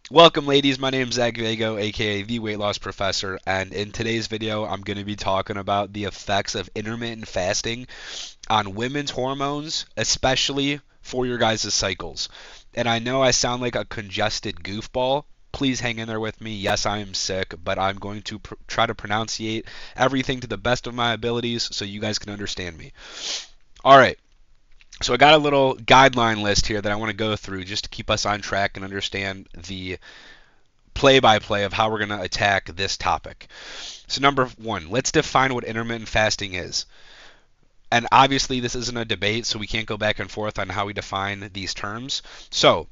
Welcome, ladies. My name is Zach Vago, aka the Weight Loss Professor, and in today's video, I'm going to be talking about the effects of intermittent fasting on women's hormones, especially for your guys' cycles. And I know I sound like a congested goofball. Please hang in there with me. Yes, I am sick, but I'm going to try to pronunciate everything to the best of my abilities so you guys can understand me. All right. So I got a little guideline list here that I want to go through just to keep us on track and understand the play by play of how we're going to attack this topic. So, number one, let's define what intermittent fasting is. And obviously, this isn't a debate, so we can't go back and forth on how we define these terms. So,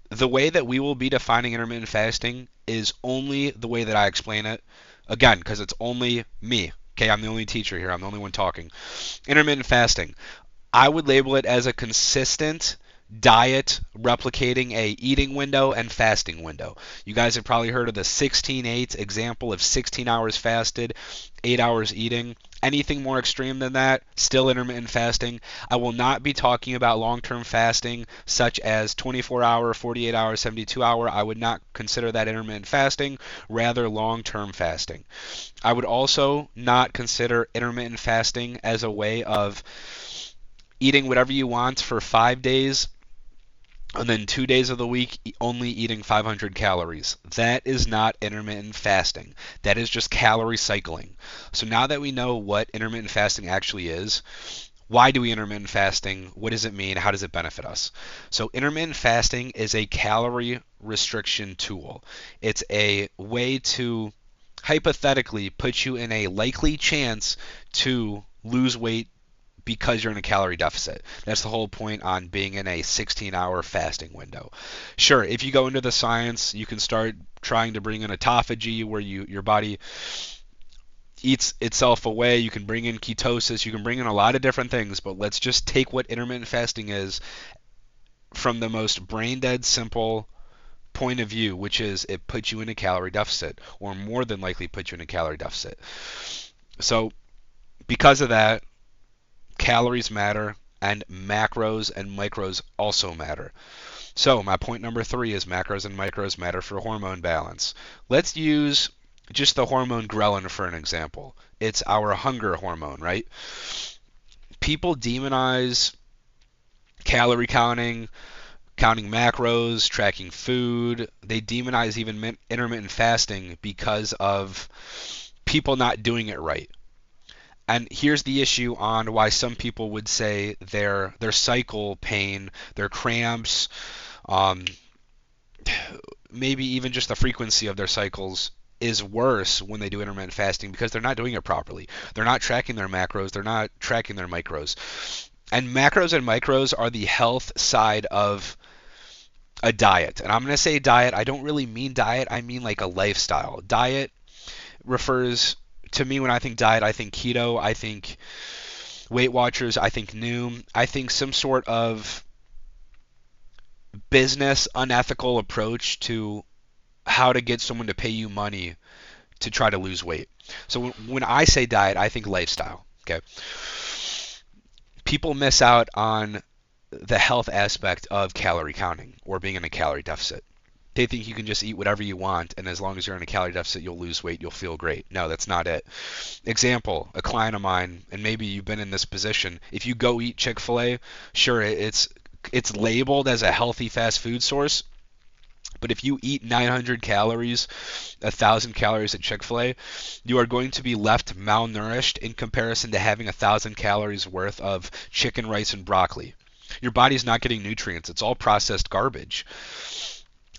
the way that we will be defining intermittent fasting is only the way that I explain it. Again, because it's only me. Okay, I'm the only teacher here, I'm the only one talking. Intermittent fasting. I would label it as a consistent diet replicating a eating window and fasting window. You guys have probably heard of the 16-8 example of 16 hours fasted, 8 hours eating. Anything more extreme than that, still intermittent fasting. I will not be talking about long-term fasting such as 24-hour, 48-hour, 72-hour. I would not consider that intermittent fasting, rather long-term fasting. I would also not consider intermittent fasting as a way of eating whatever you want for 5 days and then 2 days of the week only eating 500 calories. That is not intermittent fasting. That is just calorie cycling. So now that we know what intermittent fasting actually is, why do we intermittent fasting? What does it mean? How does it benefit us? So intermittent fasting is a calorie restriction tool. It's a way to hypothetically put you in a likely chance to lose weight because you're in a calorie deficit. That's the whole point on being in a 16-hour fasting window. Sure, if you go into the science, you can start trying to bring in autophagy where your body eats itself away. You can bring in ketosis. You can bring in a lot of different things, but let's just take what intermittent fasting is from the most brain dead simple point of view, which is it puts you in a calorie deficit, or more than likely puts you in a calorie deficit. So because of that, calories matter, and macros and micros also matter. So my point number three is macros and micros matter for hormone balance. Let's use just the hormone ghrelin for an example. It's our hunger hormone, right? People demonize calorie counting, counting macros, tracking food. They demonize even intermittent fasting because of people not doing it right. And here's the issue on why some people would say their cycle pain, their cramps, um, maybe even just the frequency of their cycles is worse when they do intermittent fasting because they're not doing it properly. They're not tracking their macros, they're not tracking their micros. And macros and micros are the health side of a diet. And I'm going to say diet, I don't really mean diet, I mean like a lifestyle. Diet refers to me when I think diet, I think keto, I think Weight Watchers, I think Noom, I think some sort of business unethical approach to how to get someone to pay you money to try to lose weight. So when I say diet, I think lifestyle. Okay. People miss out on the health aspect of calorie counting or being in a calorie deficit. They think you can just eat whatever you want, and as long as you're in a calorie deficit, you'll lose weight, you'll feel great. No, that's not it. Example, a client of mine, and maybe you've been in this position. If you go eat Chick-fil-A, sure, it's labeled as a healthy fast food source, but if you eat 900 calories, 1,000 calories at Chick-fil-A, you are going to be left malnourished in comparison to having 1,000 calories worth of chicken, rice, and broccoli. Your body's not getting nutrients. It's all processed garbage.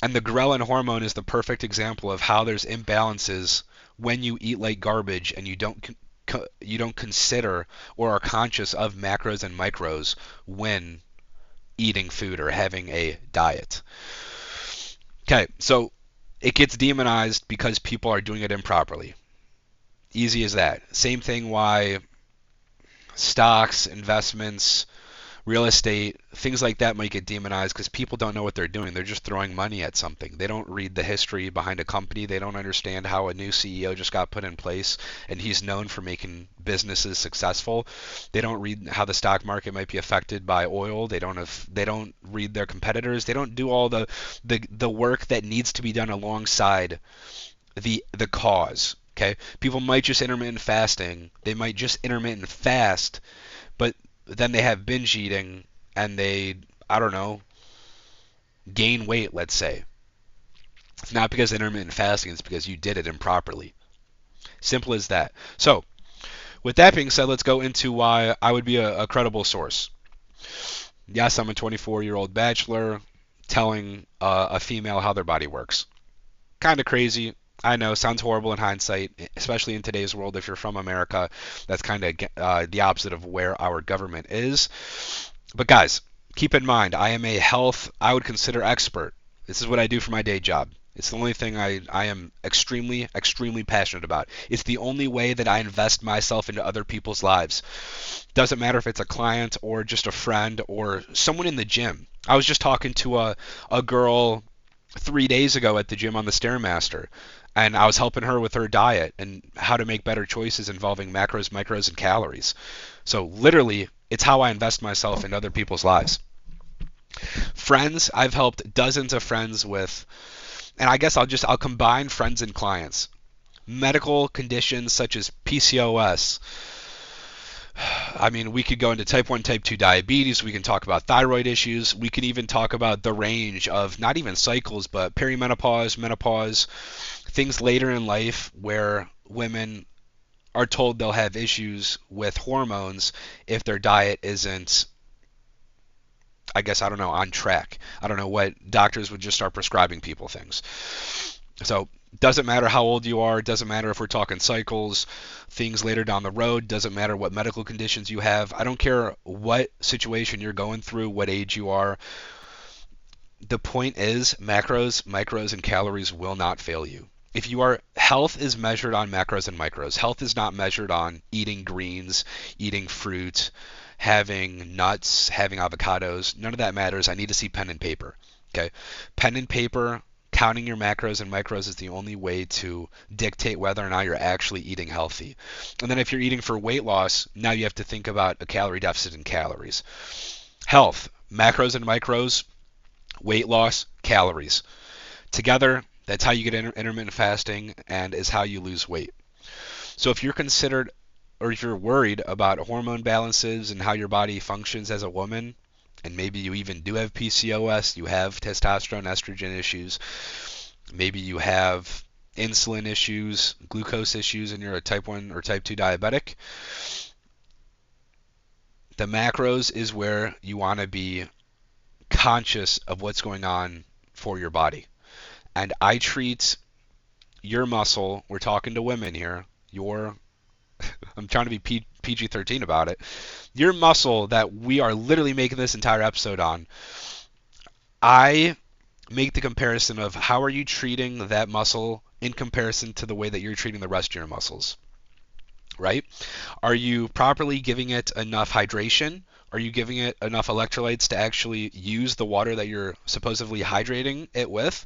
And the ghrelin hormone is the perfect example of how there's imbalances when you eat like garbage and you don't consider or are conscious of macros and micros when eating food or having a diet. Okay, so it gets demonized because people are doing it improperly. Easy as that. Same thing why stocks, investments, Real estate, things like that might get demonized because people don't know what they're doing. They're just throwing money at something. They don't read the history behind a company. They don't understand how a new CEO just got put in place and he's known for making businesses successful. They don't read how the stock market might be affected by oil. They don't read their competitors. They don't do all the work that needs to be done alongside the cause. Okay? People might just intermittent fasting. They might just intermittent fast, but then they have binge eating and they, I don't know, gain weight, let's say. It's not because of intermittent fasting, it's because you did it improperly. Simple as that. So, with that being said, let's go into why I would be a credible source. Yes, I'm a 24-year-old bachelor telling a female how their body works. Kind of crazy. I know, sounds horrible in hindsight, especially in today's world. If you're from America, that's kind of the opposite of where our government is. But guys, keep in mind, I am a health, I would consider expert. This is what I do for my day job. It's the only thing I am extremely, extremely passionate about. It's the only way that I invest myself into other people's lives. Doesn't matter if it's a client or just a friend or someone in the gym. I was just talking to a girl 3 days ago at the gym on the Stairmaster, and I was helping her with her diet and how to make better choices involving macros, micros, and calories. So literally, it's how I invest myself in other people's lives. Friends, I've helped dozens of friends with, and I guess I'll combine friends and clients. Medical conditions such as PCOS. I mean, we could go into type 1, type 2 diabetes. We can talk about thyroid issues. We can even talk about the range of not even cycles, but perimenopause, menopause, things later in life where women are told they'll have issues with hormones if their diet isn't, I guess, I don't know, on track. I don't know what doctors would just start prescribing people things. So doesn't matter how old you are, doesn't matter if we're talking cycles, things later down the road, doesn't matter what medical conditions you have. I don't care what situation you're going through, what age you are. The point is macros, micros, and calories will not fail you. If you are, health is measured on macros and micros. Health is not measured on eating greens, eating fruit, having nuts, having avocados. None of that matters. I need to see pen and paper. Okay? Pen and paper, counting your macros and micros is the only way to dictate whether or not you're actually eating healthy. And then if you're eating for weight loss, now you have to think about a calorie deficit in calories. Health, macros and micros, weight loss, calories. Together, that's how you get intermittent fasting and is how you lose weight. So if you're considered or if you're worried about hormone balances and how your body functions as a woman, and maybe you even do have PCOS, you have testosterone, estrogen issues, maybe you have insulin issues, glucose issues, and you're a type 1 or type 2 diabetic, the macros is where you want to be conscious of what's going on for your body. And I treat your muscle, we're talking to women here, I'm trying to be PG-13 about it, your muscle that we are literally making this entire episode on, I make the comparison of how are you treating that muscle in comparison to the way that you're treating the rest of your muscles, right? Are you properly giving it enough hydration? Are you giving it enough electrolytes to actually use the water that you're supposedly hydrating it with?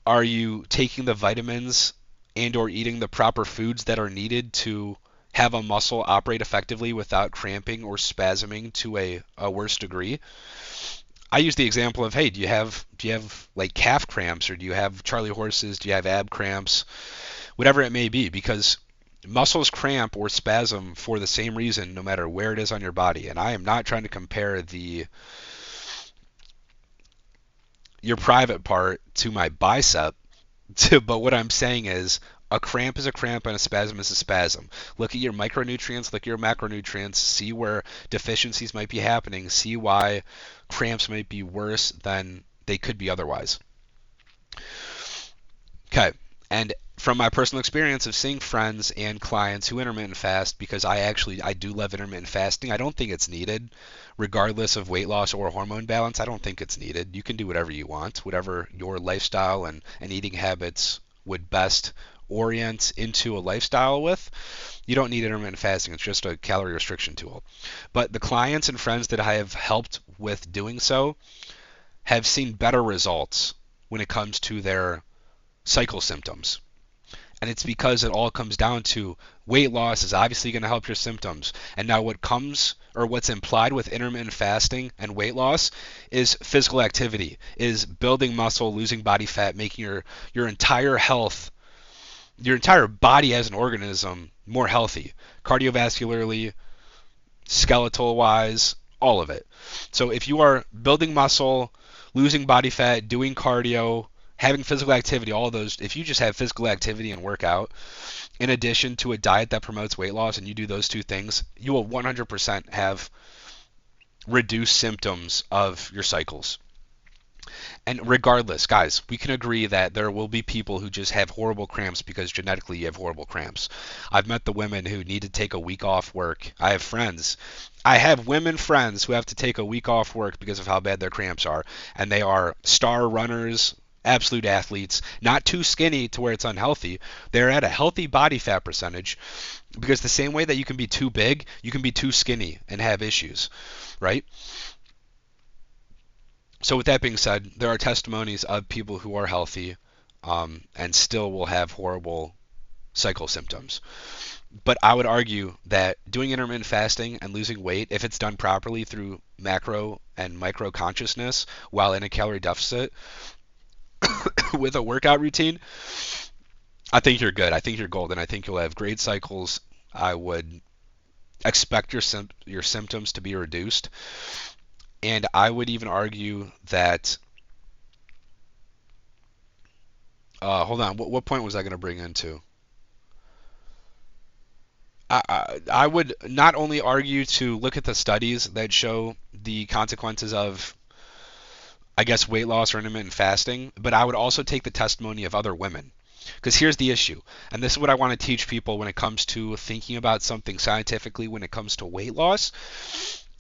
Are you taking the vitamins and or eating the proper foods that are needed to have a muscle operate effectively without cramping or spasming to a worse degree? I use the example of, hey, do you have like calf cramps, or do you have Charlie horses? Do you have ab cramps? Whatever it may be, because muscles cramp or spasm for the same reason no matter where it is on your body. And I am not trying to compare your private part to my bicep, but what I'm saying is a cramp is a cramp and a spasm is a spasm. Look at your micronutrients, look at your macronutrients, see where deficiencies might be happening, see why cramps might be worse than they could be otherwise. Okay, and from my personal experience of seeing friends and clients who intermittent fast, because I do love intermittent fasting, I don't think it's needed, regardless of weight loss or hormone balance. I don't think it's needed. You can do whatever you want, whatever your lifestyle and eating habits would best orient into a lifestyle with, you don't need intermittent fasting. It's just a calorie restriction tool. But the clients and friends that I have helped with doing so have seen better results when it comes to their cycle symptoms. And it's because it all comes down to weight loss is obviously going to help your symptoms. And now what's implied with intermittent fasting and weight loss is physical activity, is building muscle, losing body fat, making your entire health, your entire body as an organism more healthy, cardiovascularly, skeletal wise, all of it. So if you are building muscle, losing body fat, doing cardio, having physical activity, all of those, if you just have physical activity and work out, in addition to a diet that promotes weight loss, and you do those two things, you will 100% have reduced symptoms of your cycles. And regardless, guys, we can agree that there will be people who just have horrible cramps because genetically you have horrible cramps. I've met the women who need to take a week off work. I have women friends who have to take a week off work because of how bad their cramps are. And they are star runners, absolute athletes, not too skinny to where it's unhealthy. They're at a healthy body fat percentage because the same way that you can be too big, you can be too skinny and have issues, right? So with that being said, there are testimonies of people who are healthy and still will have horrible cycle symptoms. But I would argue that doing intermittent fasting and losing weight, if it's done properly through macro and micro consciousness while in a calorie deficit with a workout routine, I think you're good. I think you're golden. I think you'll have great cycles. I would expect your symptoms to be reduced. And I would even argue that, hold on, what point was I going to bring into? I would not only argue to look at the studies that show the consequences of, I guess, weight loss or intermittent fasting, but I would also take the testimony of other women. Because here's the issue, and this is what I want to teach people when it comes to thinking about something scientifically when it comes to weight loss,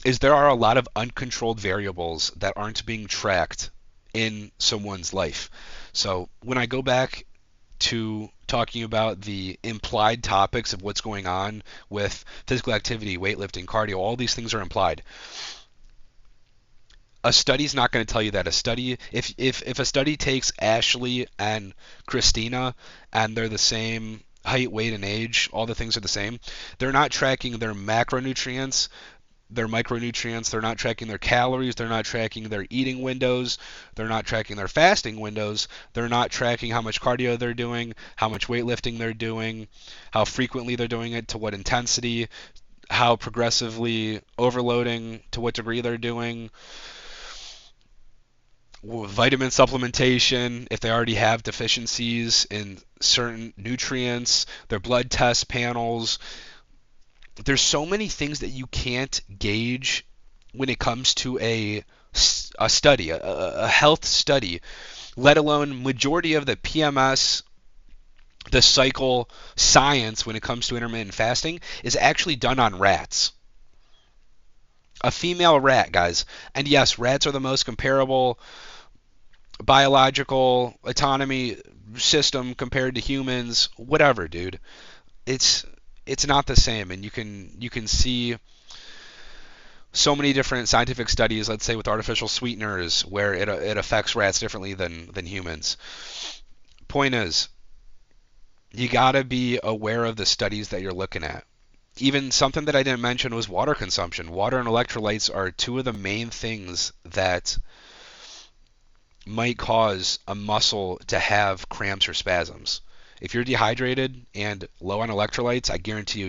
is there are a lot of uncontrolled variables that aren't being tracked in someone's life. So when I go back to talking about the implied topics of what's going on with physical activity, weightlifting, cardio, all these things are implied. A study's not going to tell you that. If a study takes Ashley and Christina and they're the same height, weight, and age, all the things are the same, they're not tracking their macronutrients, their micronutrients, they're not tracking their calories, they're not tracking their eating windows, they're not tracking their fasting windows, they're not tracking how much cardio they're doing, how much weightlifting they're doing, how frequently they're doing it, to what intensity, how progressively overloading, to what degree they're doing, vitamin supplementation, if they already have deficiencies in certain nutrients, their blood test panels. There's so many things that you can't gauge when it comes to a study, a health study, let alone majority of the PMS, the cycle science when it comes to intermittent fasting is actually done on rats. A female rat, guys. And yes, rats are the most comparable biological autonomy system compared to humans. Whatever, dude. It's not the same, and you can see so many different scientific studies, let's say with artificial sweeteners, where it affects rats differently than humans. Point is, you gotta be aware of the studies that you're looking at. Even something that I didn't mention was water consumption. Water and electrolytes are two of the main things that might cause a muscle to have cramps or spasms. If you're dehydrated and low on electrolytes, I guarantee you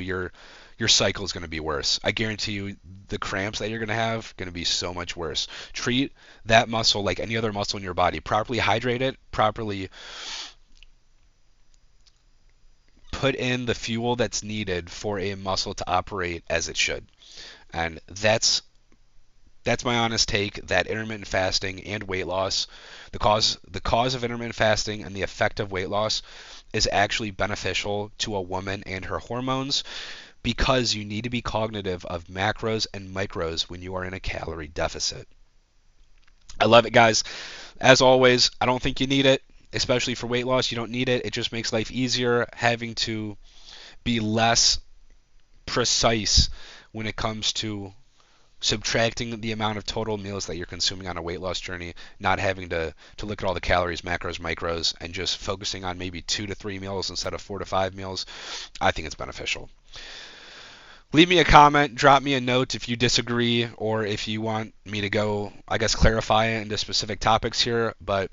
your cycle is going to be worse. I guarantee you the cramps that you're going to have are going to be so much worse. Treat that muscle like any other muscle in your body. Properly hydrate it, properly put in the fuel that's needed for a muscle to operate as it should. And that's my honest take, that intermittent fasting and weight loss, the cause of intermittent fasting and the effect of weight loss is actually beneficial to a woman and her hormones, because you need to be cognitive of macros and micros when you are in a calorie deficit. I love it, guys. As always, I don't think you need it. especially for weight loss. You don't need it. It just makes life easier having to be less precise when it comes to subtracting the amount of total meals that you're consuming on a weight loss journey, not having to look at all the calories, macros, micros, and just focusing on maybe 2 to 3 meals instead of 4 to 5 meals. I think it's beneficial. Leave me a comment, drop me a note if you disagree, or if you want me to go, I guess, clarify it into specific topics here. But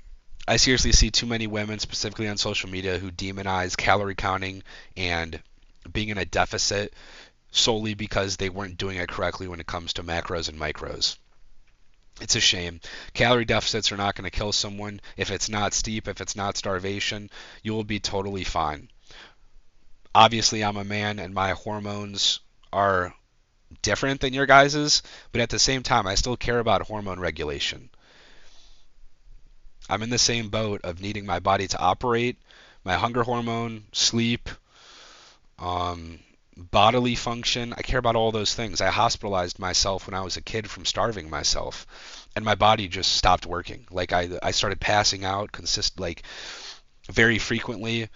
I seriously see too many women, specifically on social media, who demonize calorie counting and being in a deficit solely because they weren't doing it correctly when it comes to macros and micros. It's a shame. Calorie deficits are not going to kill someone. If it's not steep, if it's not starvation, you will be totally fine. Obviously, I'm a man and my hormones are different than your guys's, but at the same time, I still care about hormone regulation. I'm in the same boat of needing my body to operate, my hunger hormone, sleep, bodily function. I care about all those things. I hospitalized myself when I was a kid from starving myself, and my body just stopped working. Like I started passing out like very frequently,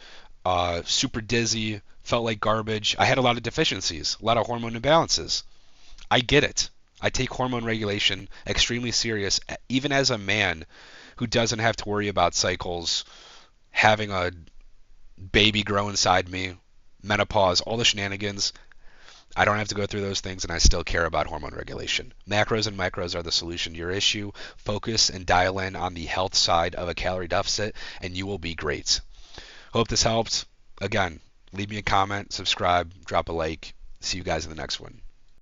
super dizzy, felt like garbage. I had a lot of deficiencies, a lot of hormone imbalances. I get it. I take hormone regulation extremely serious, even as a man who doesn't have to worry about cycles, having a baby grow inside me, menopause, all the shenanigans. I don't have to go through those things, and I still care about hormone regulation. Macros and micros are the solution to your issue. Focus and dial in on the health side of a calorie deficit, and you will be great. Hope this helped. Again, leave me a comment, subscribe, drop a like. See you guys in the next one.